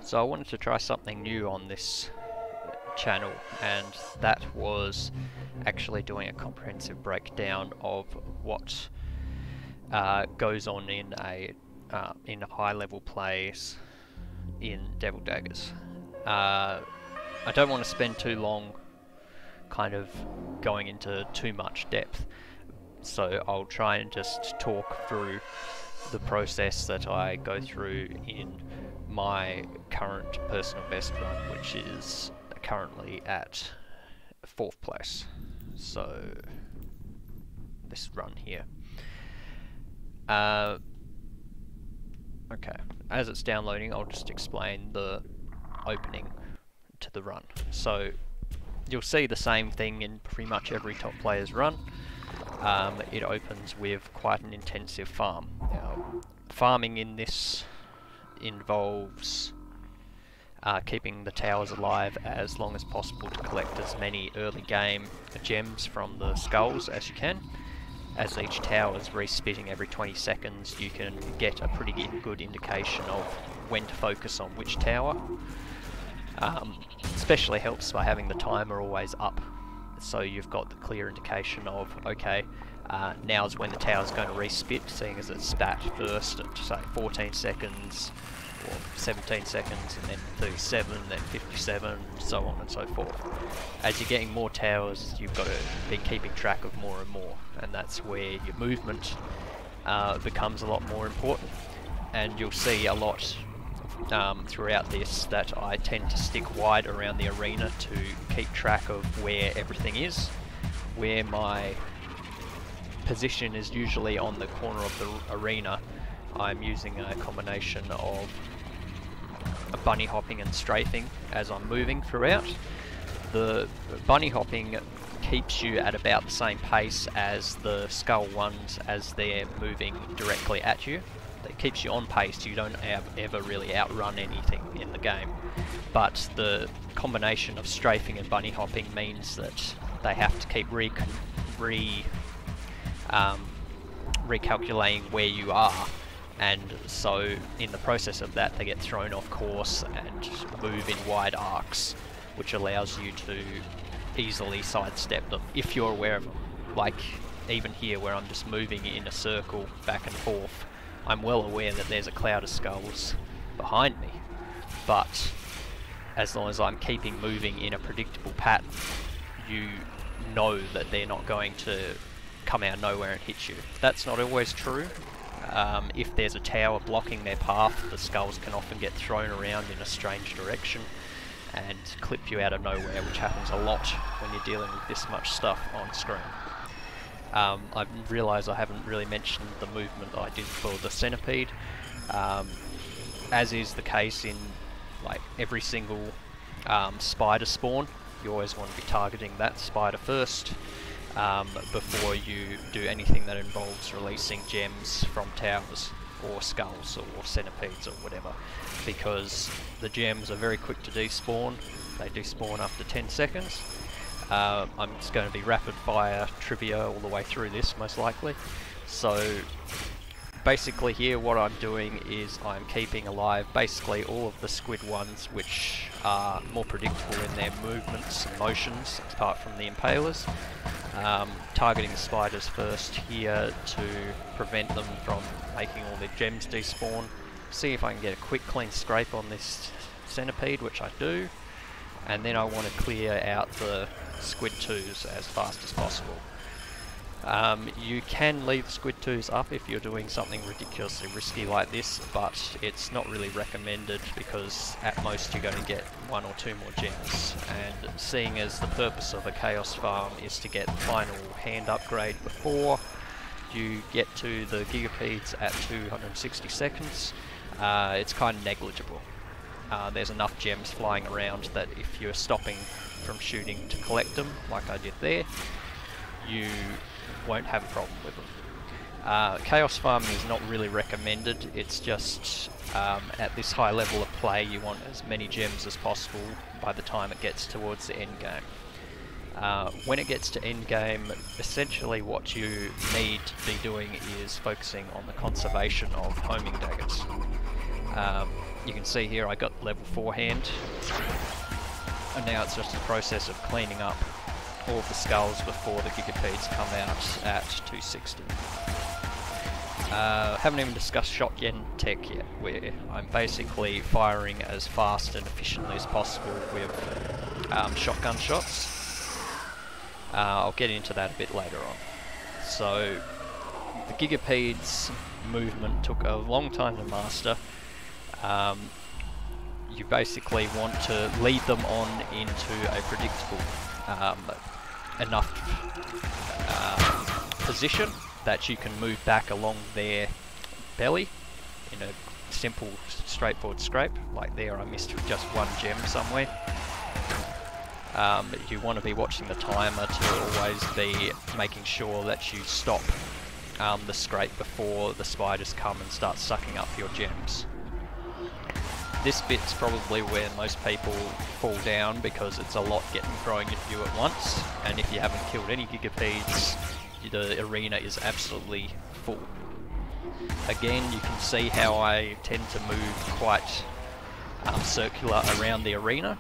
So I wanted to try something new on this channel, and that was actually doing a comprehensive breakdown of what goes on in high level plays in Devil Daggers. I don't want to spend too long kind of going into too much depth, so I'll try and just talk through the process that I go through in my current personal best run, which is currently at 4th place. So this run here. Okay, as it's downloading, I'll just explain the opening to the run. So you'll see the same thing in pretty much every top player's run. It opens with quite an intensive farm. Now, farming in this involves keeping the towers alive as long as possible to collect as many early game gems from the skulls as you can. As each tower is respitting every 20 seconds, you can get a pretty good indication of when to focus on which tower. Especially helps by having the timer always up, so you've got the clear indication of, okay, now's when the tower's going to respit, seeing as it's spat first at say 14 seconds, or 17 seconds, and then 37, then 57, so on and so forth. As you're getting more towers, you've got to be keeping track of more and more, and that's where your movement becomes a lot more important. And you'll see a lot throughout this that I tend to stick wide around the arena to keep track of where everything is. Where my position is usually on the corner of the arena, I'm using a combination of bunny hopping and strafing as I'm moving throughout. The bunny hopping keeps you at about the same pace as the skull ones as they're moving directly at you. It keeps you on pace, you don't ever really outrun anything in the game. But the combination of strafing and bunny hopping means that they have to keep recalculating where you are, and so in the process of that they get thrown off course and move in wide arcs, which allows you to easily sidestep them if you're aware of them. Like even here where I'm just moving in a circle back and forth, I'm well aware that there's a cloud of skulls behind me, but as long as I'm keeping moving in a predictable pattern, you know that they're not going to come out of nowhere and hit you. That's not always true. If there's a tower blocking their path, the skulls can often get thrown around in a strange direction and clip you out of nowhere, which happens a lot when you're dealing with this much stuff on screen. I realise I haven't really mentioned the movement that I did for the centipede. As is the case in like every single spider spawn, you always want to be targeting that spider first before you do anything that involves releasing gems from towers or skulls or centipedes or whatever, because the gems are very quick to despawn. They despawn after 10 seconds. I'm just going to be rapid fire trivia all the way through this most likely. So basically here what I'm doing is I'm keeping alive basically all of the squid ones which are more predictable in their movements and motions apart from the impalers. Targeting the spiders first here to prevent them from making all their gems despawn. See if I can get a quick clean scrape on this centipede, which I do, and then I want to clear out the squid 2s as fast as possible. You can leave squid 2s up if you're doing something ridiculously risky like this, but it's not really recommended because at most you're going to get 1 or 2 more gems, and seeing as the purpose of a chaos farm is to get the final hand upgrade before you get to the gigapedes at 260 seconds, it's kind of negligible. There's enough gems flying around that if you're stopping from shooting to collect them, like I did there, you won't have a problem with them. Chaos farming is not really recommended. It's just at this high level of play you want as many gems as possible by the time it gets towards the end game. When it gets to end game, essentially what you need to be doing is focusing on the conservation of homing daggers. You can see here I got level 4 hand, and now it's just a process of cleaning up all of the skulls before the gigapedes come out at 260. Haven't even discussed shotgun tech yet, where I'm basically firing as fast and efficiently as possible with shotgun shots. I'll get into that a bit later on. So the gigapedes movement took a long time to master. You basically want to lead them on into a predictable enough position that you can move back along their belly in a simple, straightforward scrape. Like there, I missed just one gem somewhere. You want to be watching the timer to always be making sure that you stop the scrape before the spiders come and start sucking up your gems. This bit's probably where most people fall down because it's a lot getting thrown at you at once, and if you haven't killed any gigapedes, the arena is absolutely full. Again, you can see how I tend to move quite circular around the arena.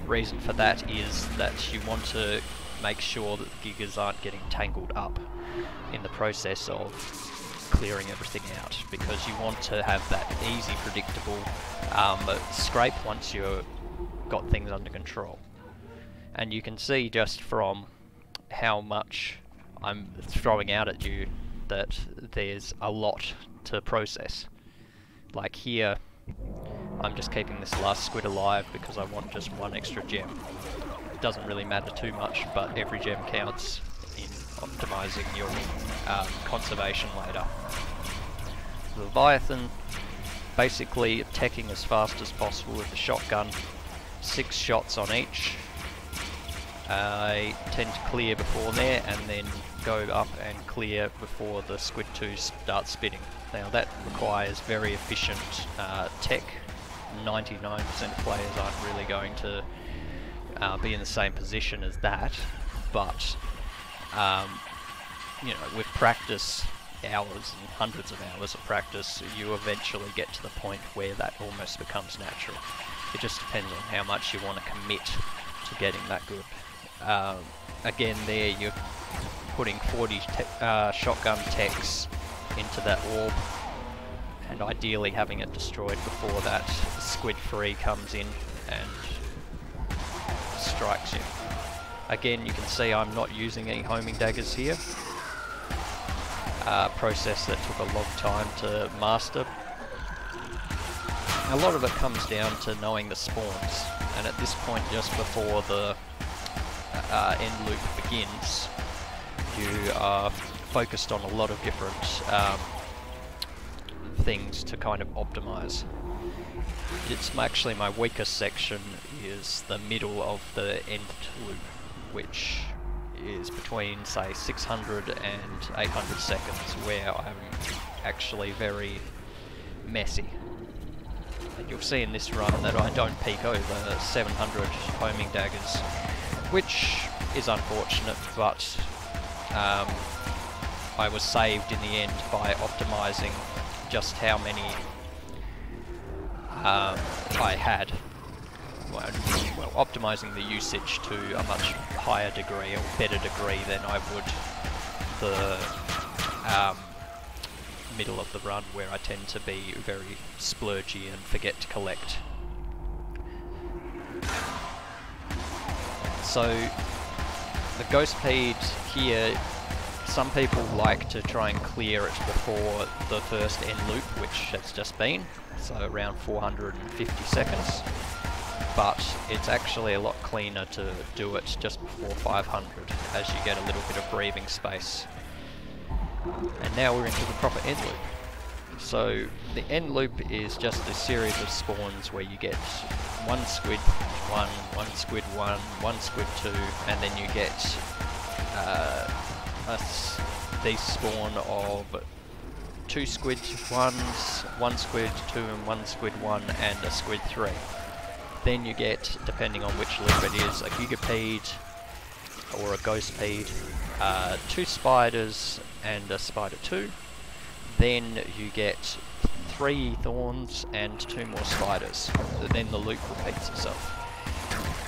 The reason for that is that you want to make sure that the gigas aren't getting tangled up in the process of clearing everything out, because you want to have that easy, predictable scrape once you've got things under control. And you can see just from how much I'm throwing out at you that there's a lot to process. Like here, I'm just keeping this last squid alive because I want just one extra gem. It doesn't really matter too much, but every gem counts in optimizing your conservation later. The Leviathan, basically attacking as fast as possible with the shotgun, 6 shots on each. I tend to clear before there and then go up and clear before the squid 2 starts spitting. Now that requires very efficient tech. 99% of players aren't really going to be in the same position as that, but you know, with practice, hours and hundreds of hours of practice, you eventually get to the point where that almost becomes natural. It just depends on how much you want to commit to getting that good. Again, there you're putting 40 shotgun techs into that orb, and ideally having it destroyed before that squid 3 comes in and strikes you. Again, you can see I'm not using any homing daggers here. Process that took a long time to master. A lot of it comes down to knowing the spawns, and at this point, just before the end loop begins, you are focused on a lot of different things to kind of optimize. It's actually my weakest section is the middle of the end loop, which is between, say, 600 and 800 seconds, where I'm actually very messy. And you'll see in this run that I don't peak over 700 homing daggers, which is unfortunate, but I was saved in the end by optimizing just how many I had. Well, optimizing the usage to a much higher degree, or better degree than I would the middle of the run, where I tend to be very splurgy and forget to collect. So the Ghostpede here, some people like to try and clear it before the first end loop, which has just been, so around 450 seconds. But it's actually a lot cleaner to do it just before 500, as you get a little bit of breathing space. And now we're into the proper end loop. So the end loop is just a series of spawns where you get one squid 1, one squid 1, one squid 2, and then you get the spawn of 2 squid 1s, 1 squid 2 and 1 squid 1, and a squid 3. Then you get, depending on which loop it is, a gigapede or a ghostpede, 2 spiders and a spider 2. Then you get 3 thorns and 2 more spiders. And then the loop repeats itself.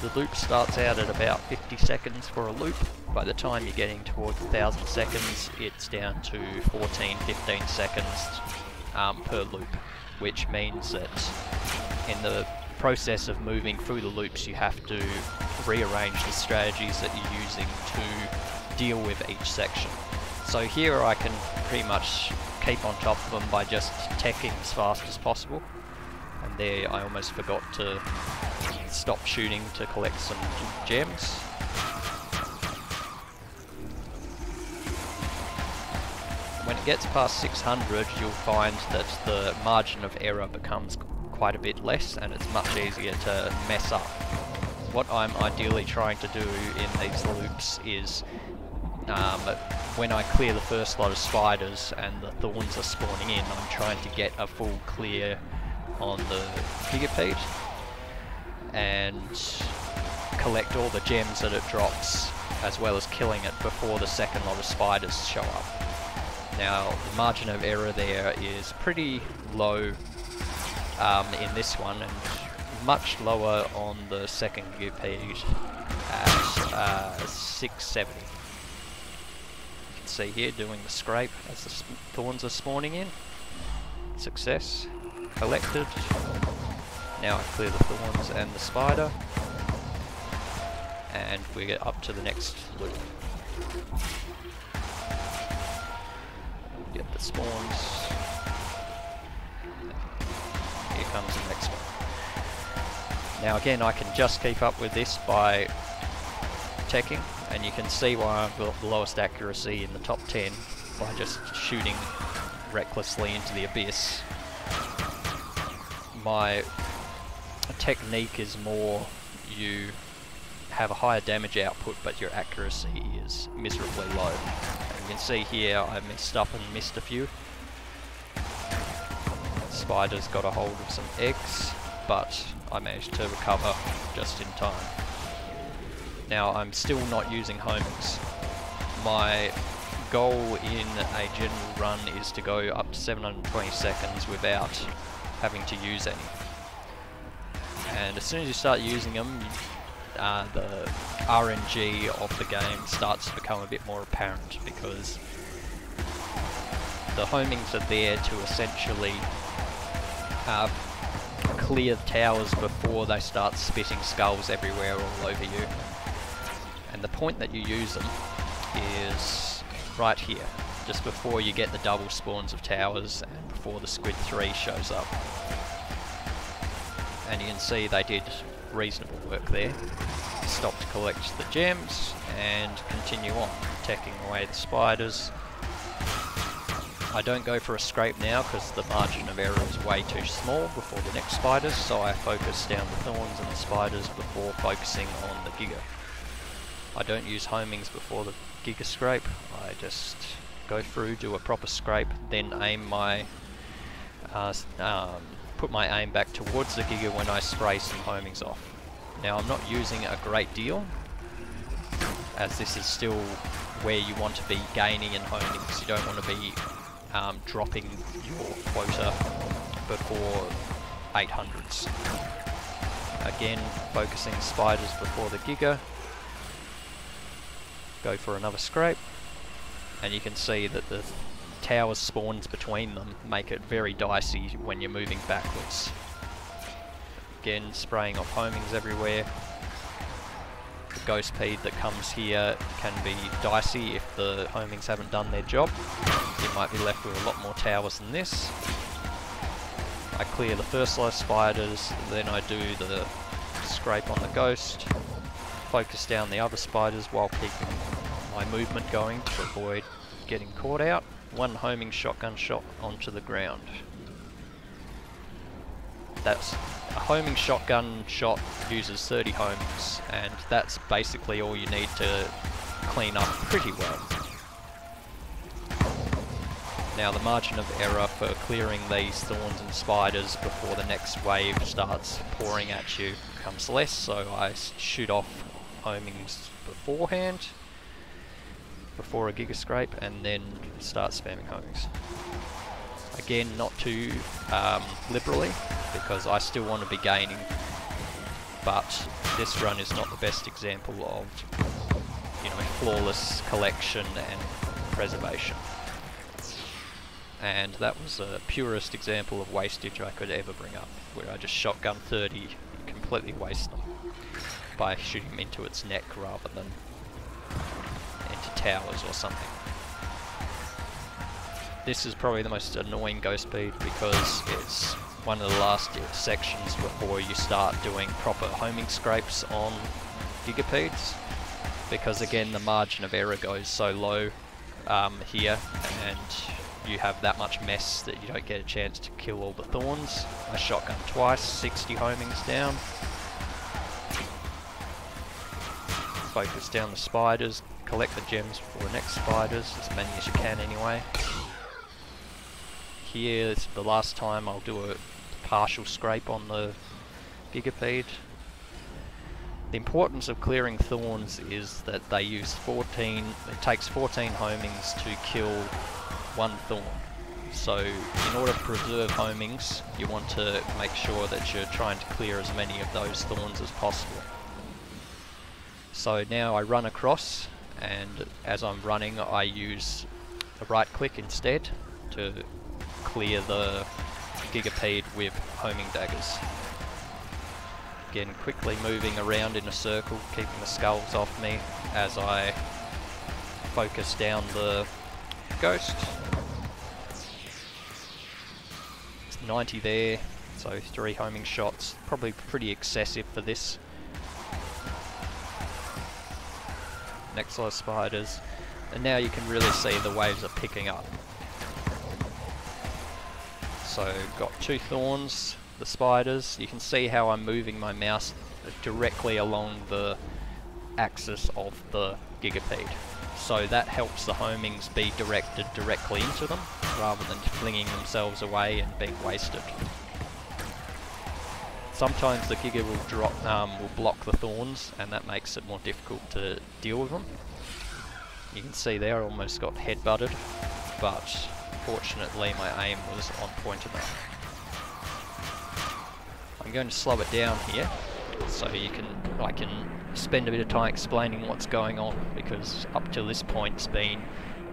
The loop starts out at about 50 seconds for a loop. By the time you're getting towards 1,000 seconds, it's down to 14-15 seconds per loop, which means that in the process of moving through the loops you have to rearrange the strategies that you're using to deal with each section. So here I can pretty much keep on top of them by just teching as fast as possible. And there I almost forgot to stop shooting to collect some gems. When it gets past 600, you'll find that the margin of error becomes quite a bit less and it's much easier to mess up. What I'm ideally trying to do in these loops is when I clear the first lot of spiders and the thorns are spawning in, I'm trying to get a full clear on the gigapede and collect all the gems that it drops, as well as killing it before the second lot of spiders show up. Now the margin of error there is pretty low in this one, and much lower on the second gigapede at 670. You can see here doing the scrape as the thorns are spawning in. Success. Collected. Now I clear the thorns and the spider, and we get up to the next loop. Get the spawns. Here comes the next one. Now again, I can just keep up with this by teching, and you can see why I've got the lowest accuracy in the top 10 by just shooting recklessly into the abyss. My technique is more you have a higher damage output but your accuracy is miserably low. And you can see here I messed up and missed a few. Spiders got a hold of some eggs, but I managed to recover just in time. Now I'm still not using homings. My goal in a general run is to go up to 720 seconds without having to use any. And as soon as you start using them, the RNG of the game starts to become a bit more apparent, because the homings are there to essentially clear towers before they start spitting skulls everywhere all over you. And the point that you use them is right here, just before you get the double spawns of towers and before the Squid 3 shows up. And you can see they did reasonable work there. Stop to collect the gems and continue on, teching away the spiders. I don't go for a scrape now because the margin of error is way too small before the next spiders, so I focus down the thorns and the spiders before focusing on the giga. I don't use homings before the giga scrape. I just go through, do a proper scrape, then aim my put my aim back towards the giga when I spray some homings off. Now I'm not using a great deal, as this is still where you want to be gaining in homings. You don't want to be dropping your quota before 800s. Again, focusing spiders before the giga. Go for another scrape, and you can see that the tower spawns between them make it very dicey when you're moving backwards. Again, spraying off homings everywhere. The ghost peed that comes here can be dicey if the homings haven't done their job. You might be left with a lot more towers than this. I clear the first lot of spiders, then I do the scrape on the ghost, focus down the other spiders while keeping my movement going to avoid getting caught out. One homing shotgun shot onto the ground. That's a homing shotgun shot uses 30 homings, and that's basically all you need to clean up pretty well. Now the margin of error for clearing these thorns and spiders before the next wave starts pouring at you becomes less, so I shoot off homings beforehand, before a giga scrape, and then start spamming homings. Again, not too liberally, because I still want to be gaining, but this run is not the best example of, you know, flawless collection and preservation. And that was the purest example of wastage I could ever bring up, where I just shotgun 30, completely waste them by shooting them into its neck rather than into towers or something. This is probably the most annoying go speed because it's one of the last sections before you start doing proper homing scrapes on gigapedes, because again the margin of error goes so low here, and you have that much mess that you don't get a chance to kill all the thorns. I shotgun twice, 60 homings down. Focus down the spiders, collect the gems for the next spiders, as many as you can anyway. Here, it's the last time I'll do a partial scrape on the gigapede. The importance of clearing thorns is that they use 14, it takes 14 homings to kill one thorn. So in order to preserve homings, you want to make sure that you're trying to clear as many of those thorns as possible. So now I run across, and as I'm running I use a right click instead to clear the gigapede with homing daggers. Again, quickly moving around in a circle, keeping the skulls off me as I focus down the ghost. It's 90 there, so 3 homing shots, probably pretty excessive for this. Next lot of spiders, and now you can really see the waves are picking up. So got 2 thorns, the spiders. You can see how I'm moving my mouse directly along the axis of the gigapede. So that helps the homings be directed directly into them, rather than flinging themselves away and being wasted. Sometimes the giga will block the thorns, and that makes it more difficult to deal with them. You can see there I almost got headbutted, but fortunately my aim was on point enough. I'm going to slow it down here, so I can spend a bit of time explaining what's going on, because up to this point it's been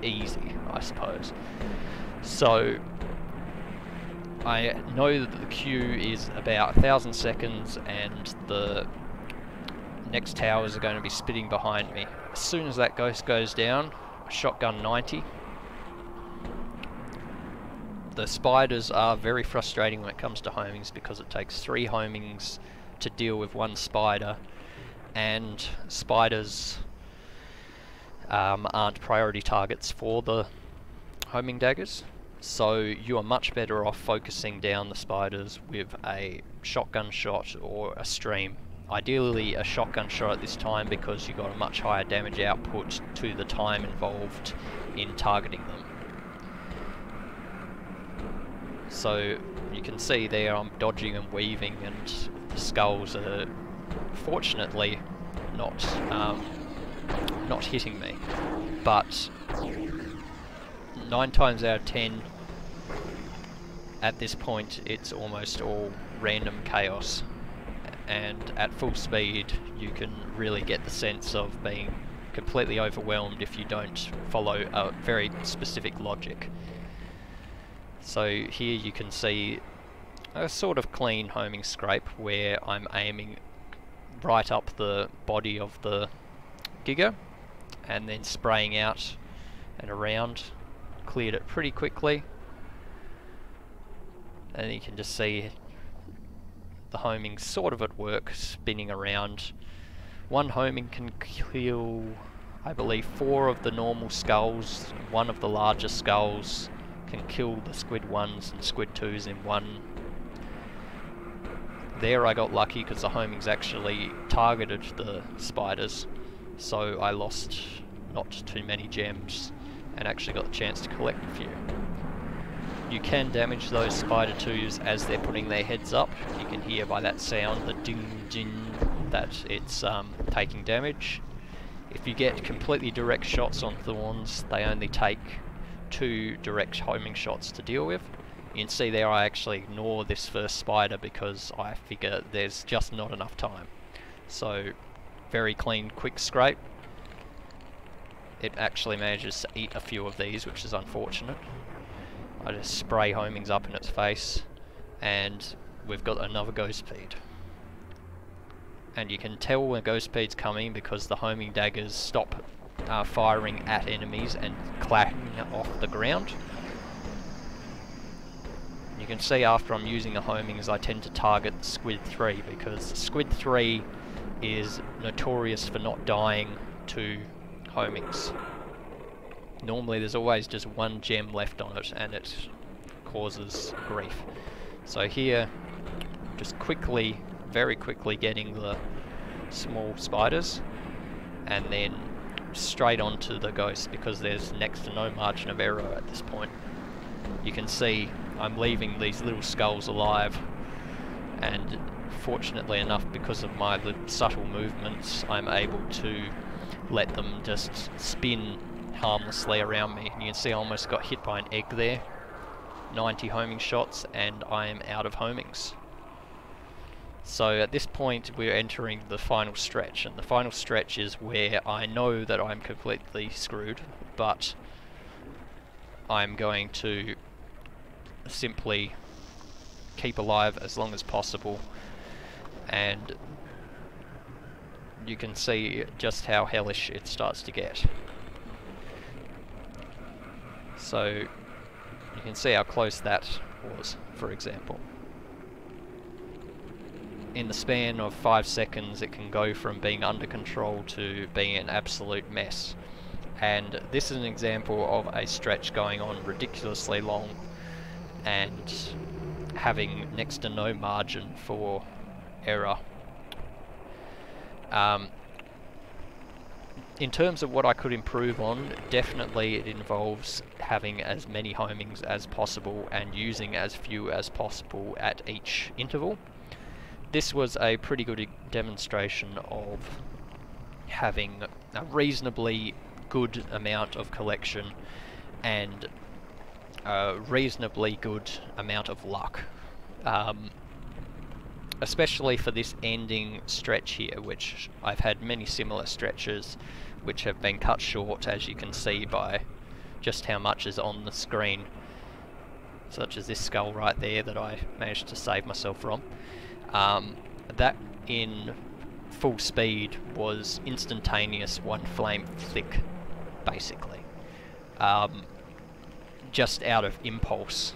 easy, I suppose. So I know that the queue is about 1,000 seconds and the next towers are going to be spitting behind me. As soon as that ghost goes down, shotgun 90. The spiders are very frustrating when it comes to homings, because it takes 3 homings to deal with one spider, and spiders aren't priority targets for the homing daggers. So you are much better off focusing down the spiders with a shotgun shot or a stream. Ideally a shotgun shot at this time, because you've got a much higher damage output to the time involved in targeting them. So you can see there I'm dodging and weaving, and the skulls are fortunately not hitting me. But 9 times out of 10 at this point it's almost all random chaos, and at full speed you can really get the sense of being completely overwhelmed if you don't follow a very specific logic. So here you can see a sort of clean homing scrape where I'm aiming right up the body of the giga and then spraying out and around. Cleared it pretty quickly, and you can just see the homing sort of at work, spinning around. One homing can kill, I believe, 4 of the normal skulls. 1 of the larger skulls can kill the squid 1s and squid 2s in one. There I got lucky because the homings actually targeted the spiders, so I lost not too many gems and actually got the chance to collect a few. You can damage those spider 2s as they're putting their heads up. You can hear by that sound, the ding ding, that it's taking damage. If you get completely direct shots on thorns, they only take 2 direct homing shots to deal with. You can see there I actually ignore this first spider because I figure there's just not enough time. So very clean, quick scrape. It actually manages to eat a few of these, which is unfortunate. I just spray homings up in its face, and we've got another ghost speed. And you can tell when ghost speed's coming because the homing daggers stop firing at enemies and clacking off the ground. You can see after I'm using the homings I tend to target the Squid 3 because Squid 3 is notorious for not dying to homings. Normally there's always just one gem left on it and it causes grief. So here, just quickly, very quickly getting the small spiders and then straight onto the ghost because there's next to no margin of error at this point. You can see I'm leaving these little skulls alive, and fortunately enough, because of my subtle movements, I'm able to let them just spin harmlessly around me. You can see I almost got hit by an egg there. 90 homing shots and I am out of homings. So at this point we're entering the final stretch, and the final stretch is where I know that I'm completely screwed, but I'm going to simply keep alive as long as possible, and you can see just how hellish it starts to get. So you can see how close that was, for example. In the span of 5 seconds it can go from being under control to being an absolute mess. And this is an example of a stretch going on ridiculously long and having next to no margin for error. In terms of what I could improve on, definitely it involves having as many homings as possible and using as few as possible at each interval. This was a pretty good demonstration of having a reasonably good amount of collection and a reasonably good amount of luck. Especially for this ending stretch here, which I've had many similar stretches which have been cut short, as you can see by just how much is on the screen, such as this skull right there that I managed to save myself from. That in full speed was instantaneous, one flame thick, basically. Just out of impulse,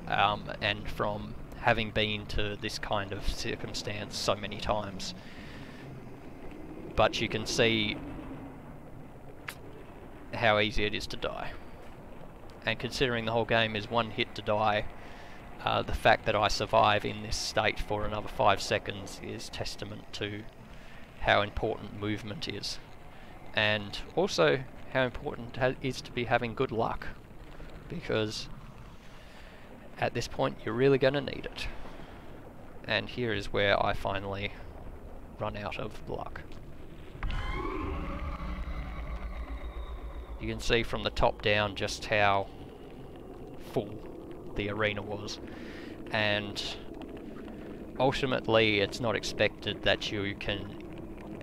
and from having been to this kind of circumstance so many times. But you can see how easy it is to die. And considering the whole game is one hit to die, the fact that I survive in this state for another 5 seconds is testament to how important movement is. And also how important it is to be having good luck, because at this point you're really going to need it. And here is where I finally run out of luck. You can see from the top down just how full the arena was, and ultimately it's not expected that you can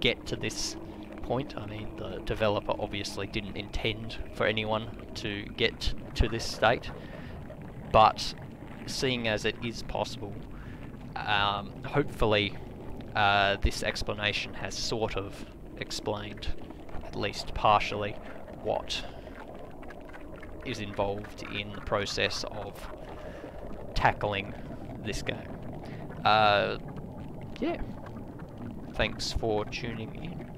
get to this point. I mean, the developer obviously didn't intend for anyone to get to this state, but seeing as it is possible, hopefully this explanation has sort of explained, at least partially, what is involved in the process of tackling this game. Yeah, thanks for tuning in.